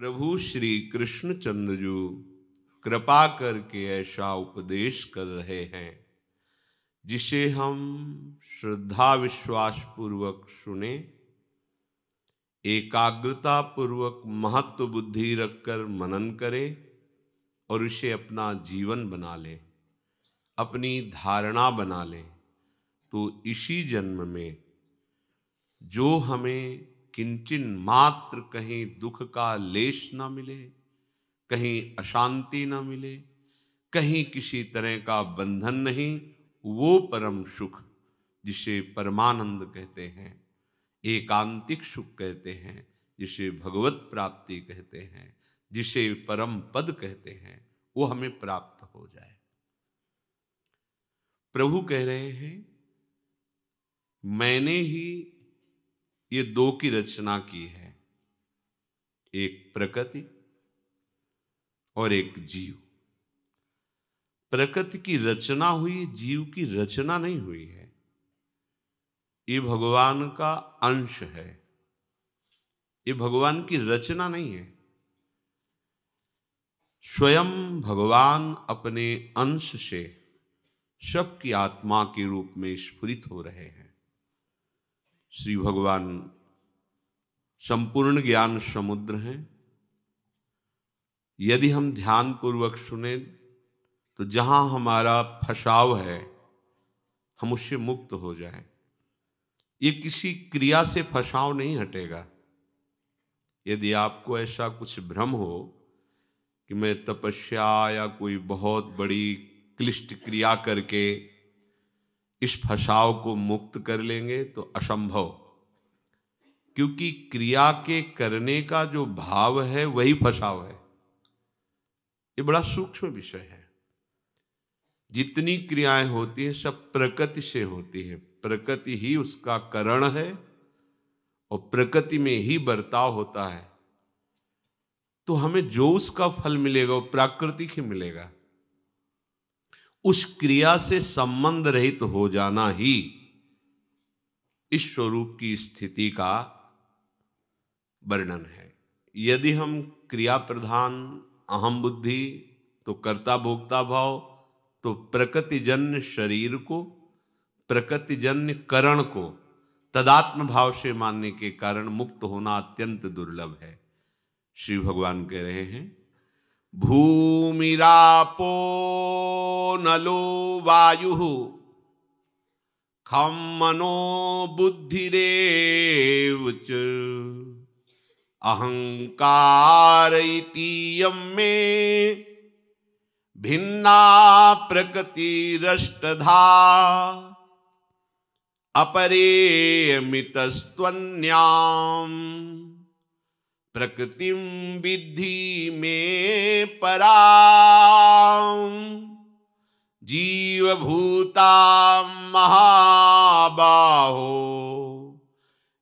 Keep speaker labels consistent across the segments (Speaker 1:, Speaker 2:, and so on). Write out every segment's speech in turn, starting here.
Speaker 1: प्रभु श्री कृष्णचंद्र जी कृपा करके ऐसा उपदेश कर रहे हैं जिसे हम श्रद्धा विश्वास पूर्वक सुने, एकाग्रता पूर्वक महत्व बुद्धि रखकर मनन करें और उसे अपना जीवन बना ले, अपनी धारणा बना ले, तो इसी जन्म में जो हमें किंचिन मात्र कहीं दुख का लेश ना मिले, कहीं अशांति ना मिले, कहीं किसी तरह का बंधन नहीं, वो परम सुख जिसे परमानंद कहते हैं, एकांतिक सुख कहते हैं, जिसे भगवत प्राप्ति कहते हैं, जिसे परम पद कहते हैं, वो हमें प्राप्त हो जाए। प्रभु कह रहे हैं मैंने ही ये दो की रचना की है, एक प्रकृति और एक जीव। प्रकृति की रचना हुई, जीव की रचना नहीं हुई है। ये भगवान का अंश है, ये भगवान की रचना नहीं है। स्वयं भगवान अपने अंश से सबकी आत्मा के रूप में स्फुरित हो रहे हैं। श्री भगवान संपूर्ण ज्ञान समुद्र हैं। यदि हम ध्यान पूर्वक सुने तो जहां हमारा फसाव है हम उससे मुक्त हो जाएं। ये किसी क्रिया से फसाव नहीं हटेगा। यदि आपको ऐसा कुछ भ्रम हो कि मैं तपस्या या कोई बहुत बड़ी क्लिष्ट क्रिया करके इस फसाव को मुक्त कर लेंगे तो असंभव, क्योंकि क्रिया के करने का जो भाव है वही फसाव है। ये बड़ा सूक्ष्म विषय है। जितनी क्रियाएं होती हैं सब प्रकृति से होती है, प्रकृति ही उसका कारण है और प्रकृति में ही बर्ताव होता है। तो हमें जो उसका फल मिलेगा वो प्राकृतिक ही मिलेगा। उस क्रिया से संबंध रहित हो जाना ही इस स्वरूप की स्थिति का वर्णन है। यदि हम क्रिया प्रधान अहम बुद्धि तो कर्ता भोक्ता भाव, तो प्रकृतिजन्य शरीर को, प्रकृतिजन्य करण को तदात्म भाव से मानने के कारण मुक्त होना अत्यंत दुर्लभ है। श्री भगवान कह रहे हैं भूमिरापो नलो वायु खम मनो बुद्धिरेव च अहंकार इतीयं में भिन्ना प्रकृतिरष्टधा अपरेयमितस्त्वन्याम् प्रकृतिं विद्धि में पराम् जीवभूता महाबाहो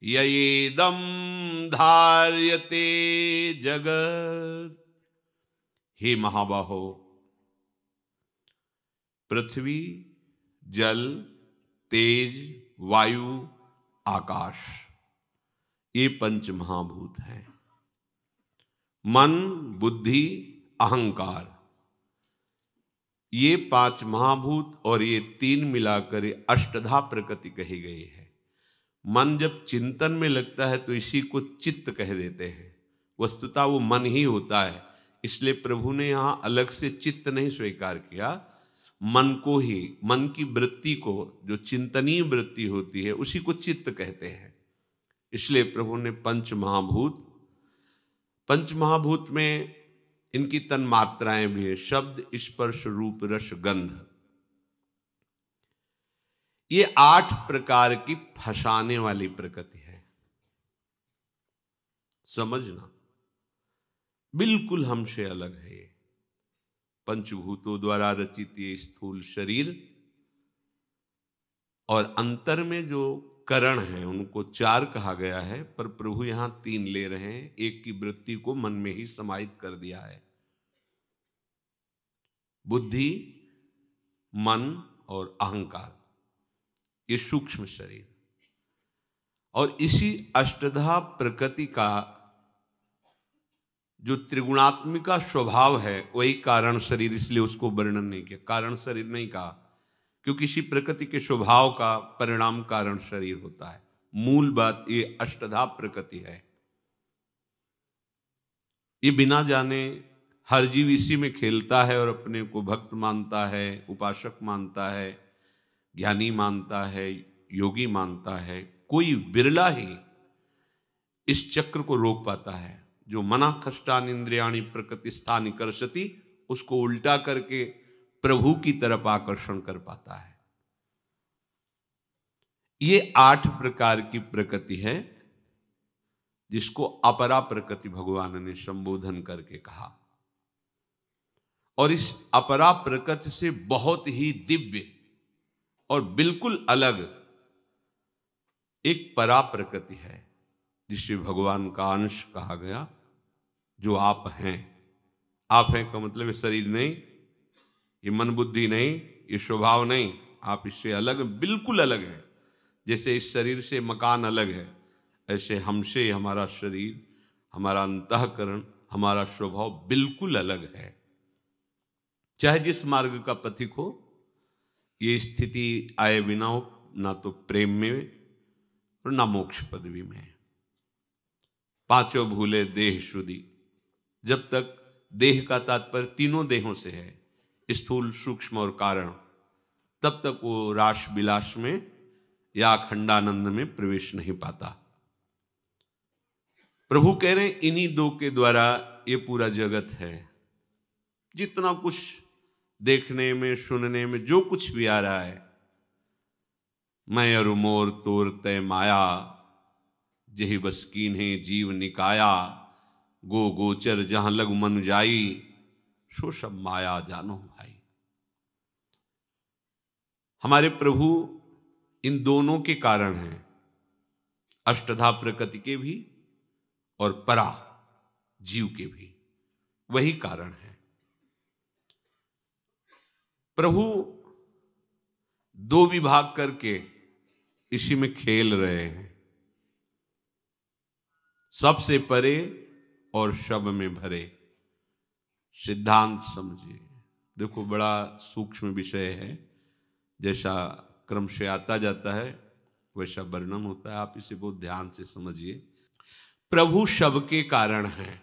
Speaker 1: ययेदं धार्यते जगत्। हे महाबाहो, पृथ्वी, जल, तेज, वायु, आकाश, ये पंच महाभूत हैं। मन, बुद्धि, अहंकार, ये पांच महाभूत और ये तीन मिलाकर अष्टधा प्रकृति कही गई है। मन जब चिंतन में लगता है तो इसी को चित्त कह देते हैं। वस्तुतः वो मन ही होता है, इसलिए प्रभु ने यहां अलग से चित्त नहीं स्वीकार किया। मन को ही, मन की वृत्ति को, जो चिंतनीय वृत्ति होती है उसी को चित्त कहते हैं। इसलिए प्रभु ने पंच महाभूत में इनकी तन्मात्राएं भी है, शब्द, स्पर्श, रूप, रस, गंध। ये 8 प्रकार की फंसाने वाली प्रकृति है। समझना, बिल्कुल हमसे अलग है। ये पंचभूतों द्वारा रचित ये स्थूल शरीर और अंतर में जो करण है उनको 4 कहा गया है, पर प्रभु यहां 3 ले रहे हैं। एक की वृत्ति को मन में ही समाहित कर दिया है। बुद्धि, मन और अहंकार, ये सूक्ष्म शरीर। और इसी अष्टधा प्रकृति का जो त्रिगुणात्मिका स्वभाव है वही कारण शरीर, इसलिए उसको वर्णन नहीं किया, कारण शरीर नहीं कहा, क्योंकि किसी प्रकृति के स्वभाव का परिणाम कारण शरीर होता है। मूल बात ये अष्टधा प्रकृति है। ये बिना जाने हर जीव इसी में खेलता है और अपने को भक्त मानता है, उपासक मानता है, ज्ञानी मानता है, योगी मानता है। कोई बिरला ही इस चक्र को रोक पाता है। जो मना कष्टान इंद्रियाणि प्रकृति स्थानि कर्षति, उसको उल्टा करके प्रभु की तरफ आकर्षण कर पाता है। ये 8 प्रकार की प्रकृति है जिसको अपरा प्रकृति भगवान ने संबोधन करके कहा। और इस अपरा प्रकृति से बहुत ही दिव्य और बिल्कुल अलग एक परा प्रकृति है जिसे भगवान का अंश कहा गया, जो आप हैं। आप हैं का मतलब ये शरीर नहीं, ये मन बुद्धि नहीं, ये स्वभाव नहीं, आप इससे अलग, बिल्कुल अलग है। जैसे इस शरीर से मकान अलग है, ऐसे हमसे हमारा शरीर, हमारा अंतःकरण, हमारा स्वभाव बिल्कुल अलग है। चाहे जिस मार्ग का पथिक हो, ये स्थिति आए बिना हो, ना तो प्रेम में और ना मोक्ष पदवी में। पांचों भूले देह शुद्धि, जब तक देह का तात्पर्य तीनों देहों से है, स्थूल, सूक्ष्म और कारण, तब तक वो रास विलास में या अखंडानंद में प्रवेश नहीं पाता। प्रभु कह रहे हैं इन्हीं 2 के द्वारा ये पूरा जगत है। जितना कुछ देखने में, सुनने में जो कुछ भी आ रहा है, मैं अरु मोर तोर तय माया, जही बस कीन्हे जीव निकाया, गो गोचर जहां लग मन जाई, सो सब माया जानो भाई। हमारे प्रभु इन दोनों के कारण हैं, अष्टधा प्रकृति के भी और परा जीव के भी, वही कारण है। प्रभु 2 विभाग करके इसी में खेल रहे हैं, सबसे परे और शब में भरे। सिद्धांत समझिए, देखो बड़ा सूक्ष्म विषय है, जैसा क्रम से आता जाता है वैसा वर्णन होता है, आप इसे बहुत ध्यान से समझिए। प्रभु शब के कारण हैं,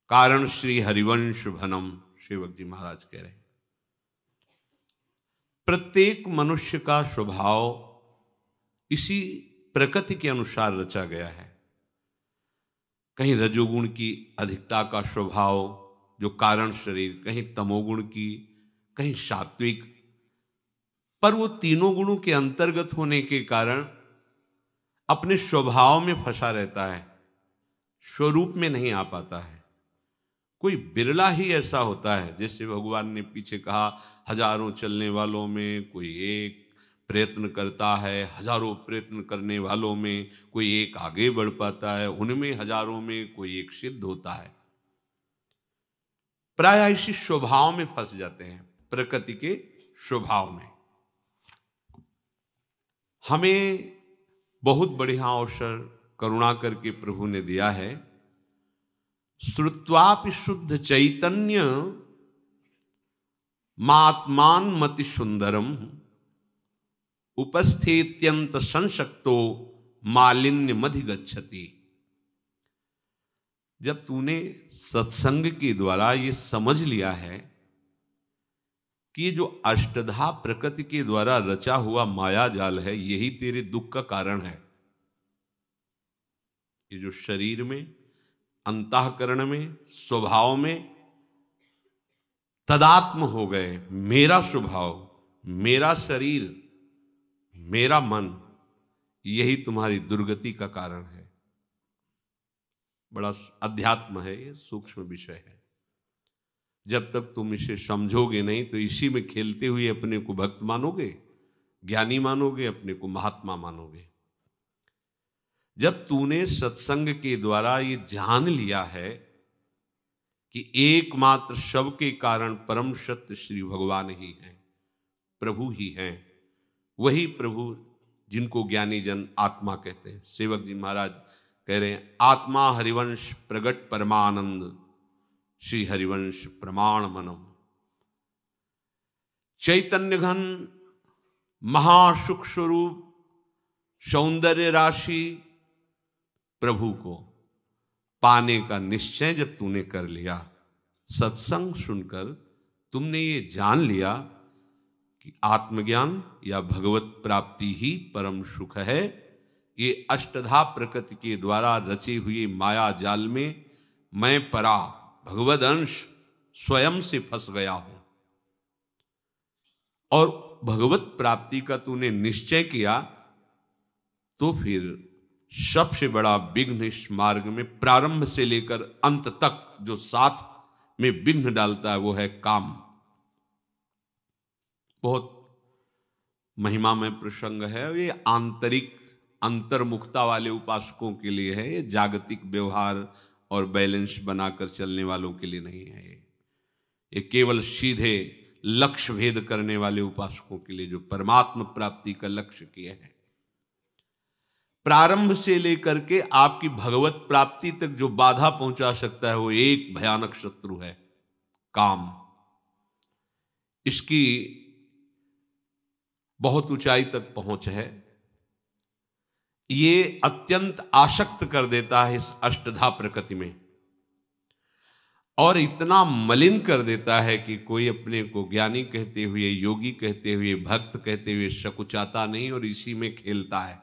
Speaker 1: कारण श्री हरिवंश भनम, सेवक जी महाराज कह रहे हैं। प्रत्येक मनुष्य का स्वभाव इसी प्रकृति के अनुसार रचा गया है। कहीं रजोगुण की अधिकता का स्वभाव जो कारण शरीर, कहीं तमोगुण की, कहीं सात्विक, पर वो तीनों गुणों के अंतर्गत होने के कारण अपने स्वभाव में फंसा रहता है, स्वरूप में नहीं आ पाता है। कोई बिरला ही ऐसा होता है, जैसे भगवान ने पीछे कहा, हजारों चलने वालों में कोई एक प्रयत्न करता है, हजारों प्रयत्न करने वालों में कोई एक आगे बढ़ पाता है, उनमें हजारों में कोई एक सिद्ध होता है। प्रायः इसी स्वभाव में फंस जाते हैं, प्रकृति के स्वभाव में। हमें बहुत बढ़िया अवसर करुणा करके प्रभु ने दिया है। श्रुत्वापि शुद्ध चैतन्य मात्मान मति सुंदरम, उपस्थित्यंत संशक्तो मालिन्य मधि गच्छति। जब तूने सत्संग के द्वारा ये समझ लिया है कि ये जो अष्टधा प्रकृति के द्वारा रचा हुआ माया जाल है, यही तेरे दुख का कारण है। ये जो शरीर में, अंतःकरण में, स्वभाव में तदात्म हो गए, मेरा स्वभाव, मेरा शरीर, मेरा मन, यही तुम्हारी दुर्गति का कारण है। बड़ा अध्यात्म है, ये सूक्ष्म विषय है। जब तक तुम इसे समझोगे नहीं तो इसी में खेलते हुए अपने को भक्त मानोगे, ज्ञानी मानोगे, अपने को महात्मा मानोगे। जब तूने सत्संग के द्वारा ये जान लिया है कि एकमात्र शव के कारण परम सत्य श्री भगवान ही हैं, प्रभु ही हैं, वही प्रभु जिनको ज्ञानी जन आत्मा कहते हैं। सेवक जी महाराज कह रहे हैं आत्मा हरिवंश प्रगट परमानंद श्री हरिवंश प्रमाण मनम। चैतन्य घन महासुख स्वरूप सौंदर्य राशि प्रभु को पाने का निश्चय जब तूने कर लिया, सत्संग सुनकर तुमने ये जान लिया कि आत्मज्ञान या भगवत प्राप्ति ही परम सुख है, ये अष्टधा प्रकृति के द्वारा रचे हुए माया जाल में मैं परा भगवद अंश स्वयं से फंस गया हूं, और भगवत प्राप्ति का तूने निश्चय किया तो फिर सबसे बड़ा विघ्न इस मार्ग में प्रारंभ से लेकर अंत तक जो साथ में विघ्न डालता है वो है काम। बहुत महिमा में प्रसंग है, ये आंतरिक अंतर्मुखता वाले उपासकों के लिए है, ये जागतिक व्यवहार और बैलेंस बनाकर चलने वालों के लिए नहीं है। ये केवल सीधे लक्ष्य भेद करने वाले उपासकों के लिए जो परमात्मा प्राप्ति का लक्ष्य किए हैं। प्रारंभ से लेकर के आपकी भगवत प्राप्ति तक जो बाधा पहुंचा सकता है वो एक भयानक शत्रु है, काम। इसकी बहुत ऊंचाई तक पहुंच है, ये अत्यंत आसक्त कर देता है इस अष्टधा प्रकृति में, और इतना मलिन कर देता है कि कोई अपने को ज्ञानी कहते हुए, योगी कहते हुए, भक्त कहते हुए सकुचाता नहीं और इसी में खेलता है।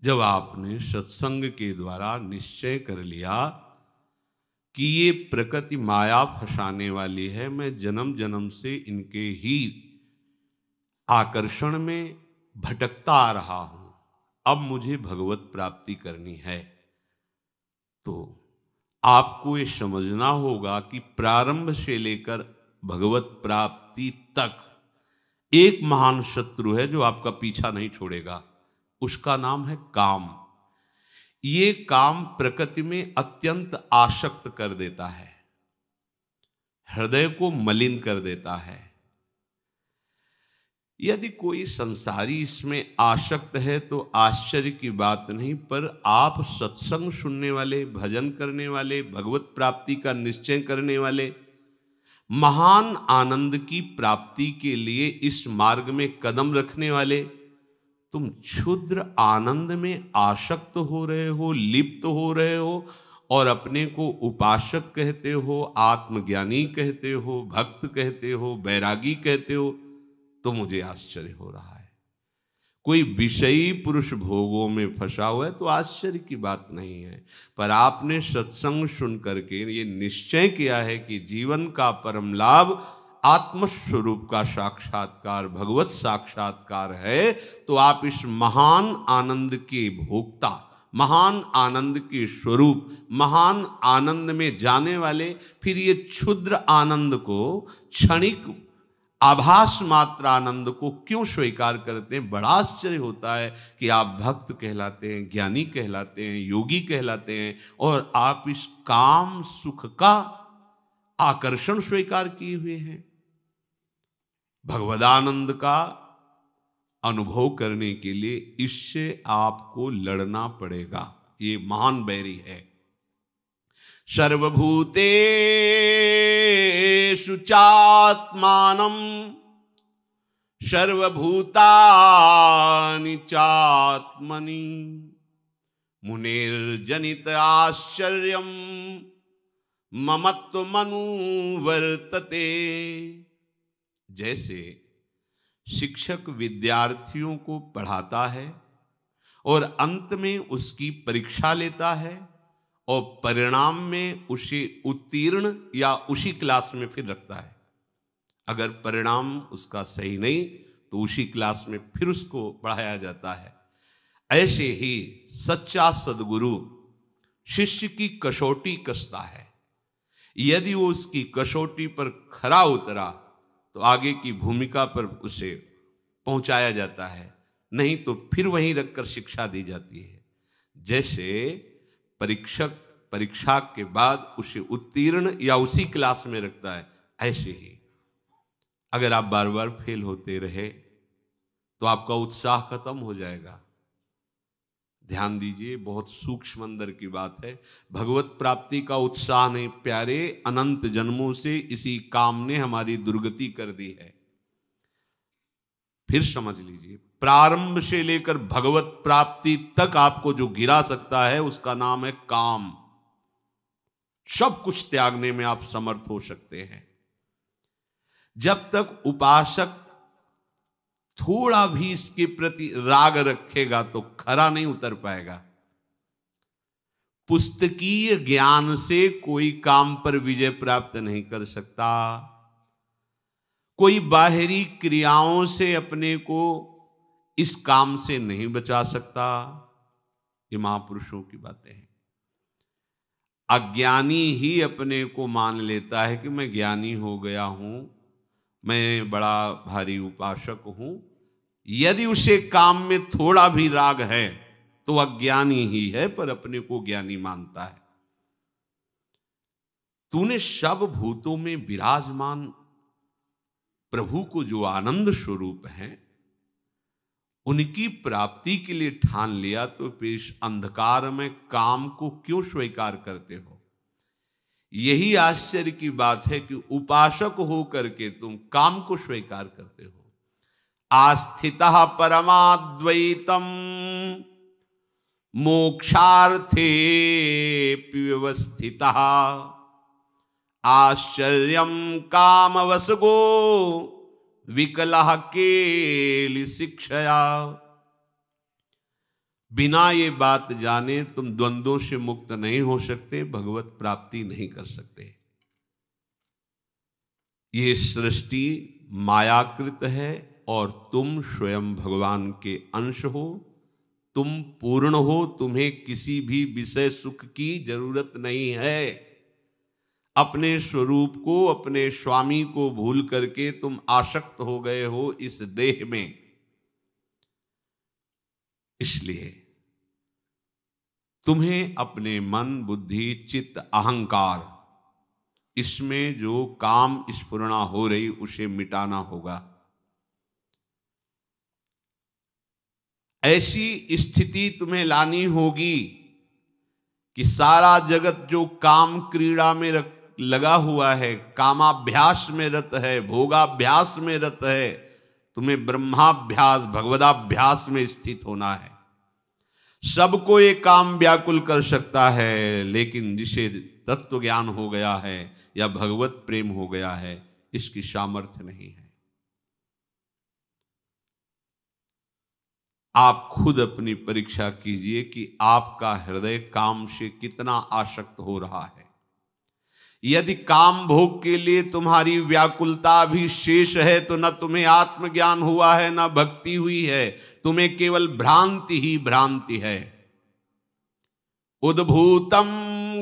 Speaker 1: जब आपने सत्संग के द्वारा निश्चय कर लिया कि ये प्रकृति माया फंसाने वाली है, मैं जन्म जन्म से इनके ही आकर्षण में भटकता आ रहा हूं, अब मुझे भगवत प्राप्ति करनी है, तो आपको ये समझना होगा कि प्रारंभ से लेकर भगवत प्राप्ति तक एक महान शत्रु है जो आपका पीछा नहीं छोड़ेगा, उसका नाम है काम। ये काम प्रकृति में अत्यंत आसक्त कर देता है, हृदय को मलिन कर देता है। यदि कोई संसारी इसमें आसक्त है तो आश्चर्य की बात नहीं, पर आप सत्संग सुनने वाले, भजन करने वाले, भगवत प्राप्ति का निश्चय करने वाले, महान आनंद की प्राप्ति के लिए इस मार्ग में कदम रखने वाले, तुम क्षुद्र आनंद में आसक्त हो रहे हो, लिप्त हो रहे हो और अपने को उपासक कहते हो, आत्मज्ञानी कहते हो, भक्त कहते हो, बैरागी कहते हो, तो मुझे आश्चर्य हो रहा है। कोई विषयी पुरुष भोगों में फंसा हुआ है तो आश्चर्य की बात नहीं है, पर आपने सत्संग सुन करके ये निश्चय किया है कि जीवन का परम लाभ आत्मस्वरूप का साक्षात्कार, भगवत साक्षात्कार है, तो आप इस महान आनंद के भोक्ता, महान आनंद के स्वरूप, महान आनंद में जाने वाले, फिर ये क्षुद्र आनंद को, क्षणिक आभास मात्र आनंद को क्यों स्वीकार करते हैं। बड़ा आश्चर्य होता है कि आप भक्त कहलाते हैं, ज्ञानी कहलाते हैं, योगी कहलाते हैं, और आप इस काम सुख का आकर्षण स्वीकार किए हुए हैं। भगवदानंद का अनुभव करने के लिए इससे आपको लड़ना पड़ेगा, ये महान बैरी है। सर्वभूतेषु चात्मानं सर्वभूतानि चात्मनि मुनिर्जनित आश्चर्यं ममत्वमनुवर्तते। जैसे शिक्षक विद्यार्थियों को पढ़ाता है और अंत में उसकी परीक्षा लेता है और परिणाम में उसे उत्तीर्ण या उसी क्लास में फिर रखता है। अगर परिणाम उसका सही नहीं तो उसी क्लास में फिर उसको पढ़ाया जाता है। ऐसे ही सच्चा सद्गुरु शिष्य की कसौटी कसता है। यदि वो उसकी कसौटी पर खरा उतरा तो आगे की भूमिका पर उसे पहुंचाया जाता है, नहीं तो फिर वहीं रखकर शिक्षा दी जाती है। जैसे परीक्षक परीक्षा के बाद उसे उत्तीर्ण या उसी क्लास में रखता है, ऐसे ही अगर आप बार बार फेल होते रहे तो आपका उत्साह खत्म हो जाएगा। ध्यान दीजिए, बहुत सूक्ष्म अंदर की बात है। भगवत प्राप्ति का उत्साह नहीं प्यारे, अनंत जन्मों से इसी काम ने हमारी दुर्गति कर दी है। फिर समझ लीजिए, प्रारंभ से लेकर भगवत प्राप्ति तक आपको जो गिरा सकता है उसका नाम है काम। सब कुछ त्यागने में आप समर्थ हो सकते हैं। जब तक उपासक थोड़ा भी इसके प्रति राग रखेगा तो खरा नहीं उतर पाएगा। पुस्तकीय ज्ञान से कोई काम पर विजय प्राप्त नहीं कर सकता। कोई बाहरी क्रियाओं से अपने को इस काम से नहीं बचा सकता। ये महापुरुषों की बातें हैं। अज्ञानी ही अपने को मान लेता है कि मैं ज्ञानी हो गया हूं, मैं बड़ा भारी उपासक हूं। यदि उसे काम में थोड़ा भी राग है तो अज्ञानी ही है, पर अपने को ज्ञानी मानता है। तूने सब भूतों में विराजमान प्रभु को जो आनंद स्वरूप है उनकी प्राप्ति के लिए ठान लिया, तो फिर इस अंधकार में काम को क्यों स्वीकार करते हो? यही आश्चर्य की बात है कि उपासक हो करके तुम काम को स्वीकार करते हो। आस्थितः परमाद्वैतम मोक्षार्थे व्यवस्थितः आश्चर्यम कामवसगो विकलः केलि शिक्षया। बिना ये बात जाने तुम द्वंद्वों से मुक्त नहीं हो सकते, भगवत प्राप्ति नहीं कर सकते। ये सृष्टि मायाकृत है और तुम स्वयं भगवान के अंश हो। तुम पूर्ण हो, तुम्हें किसी भी विषय सुख की जरूरत नहीं है। अपने स्वरूप को, अपने स्वामी को भूल करके तुम आसक्त हो गए हो इस देह में। इसलिए तुम्हें अपने मन, बुद्धि, चित्त, अहंकार, इसमें जो काम स्फुरणा हो रही उसे मिटाना होगा। ऐसी स्थिति तुम्हें लानी होगी कि सारा जगत जो काम क्रीड़ा में लगा हुआ है, कामाभ्यास में रत है, भोगाभ्यास में रत है, तुम्हें ब्रह्माभ्यास, भगवदाभ्यास में स्थित होना है। सबको ये काम व्याकुल कर सकता है, लेकिन जिसे तत्व ज्ञान हो गया है या भगवत प्रेम हो गया है, इसकी सामर्थ्य नहीं है। आप खुद अपनी परीक्षा कीजिए कि आपका हृदय काम से कितना आसक्त हो रहा है। यदि काम भोग के लिए तुम्हारी व्याकुलता भी शेष है तो न तुम्हें आत्मज्ञान हुआ है, न भक्ति हुई है, तुम्हें केवल भ्रांति ही भ्रांति है। उद्भूतम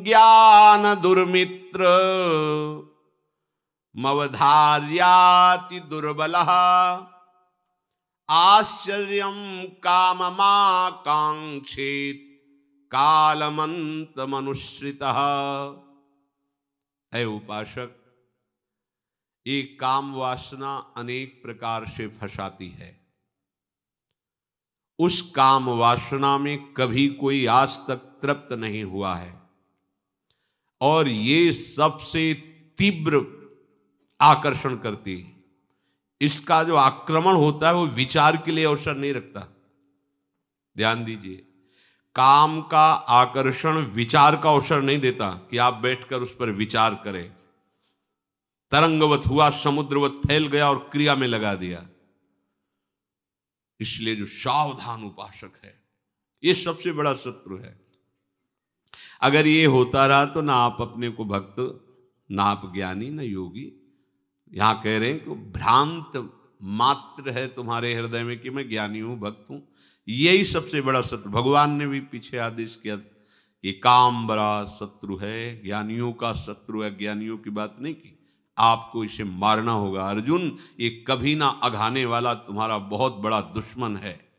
Speaker 1: ज्ञान दुर्मित्र मवधार्याति दुर्बलः आश्चर्यम काममाकांक्षेत कालमन्तमनुसृतः। ऐ उपासक, एक काम वासना अनेक प्रकार से फंसाती है। उस काम वासना में कभी कोई आज तक तृप्त नहीं हुआ है, और ये सबसे तीव्र आकर्षण करती है। इसका जो आक्रमण होता है वो विचार के लिए अवसर नहीं रखता। ध्यान दीजिए, काम का आकर्षण विचार का अवसर नहीं देता कि आप बैठकर उस पर विचार करें। तरंगवत हुआ, समुद्रवत फैल गया और क्रिया में लगा दिया। इसलिए जो सावधान उपासक है, ये सबसे बड़ा शत्रु है। अगर ये होता रहा तो ना आप अपने को भक्त, ना आप ज्ञानी, ना योगी। यहां कह रहे हैं कि भ्रांत मात्र है तुम्हारे हृदय में कि मैं ज्ञानी हूं, भक्त हूं। यही सबसे बड़ा शत्रु। भगवान ने भी पीछे आदेश किया कि काम बड़ा शत्रु है, ज्ञानियों का शत्रु है। ज्ञानियों की बात नहीं की, आपको इसे मारना होगा। अर्जुन, ये कभी ना अघाने वाला तुम्हारा बहुत बड़ा दुश्मन है।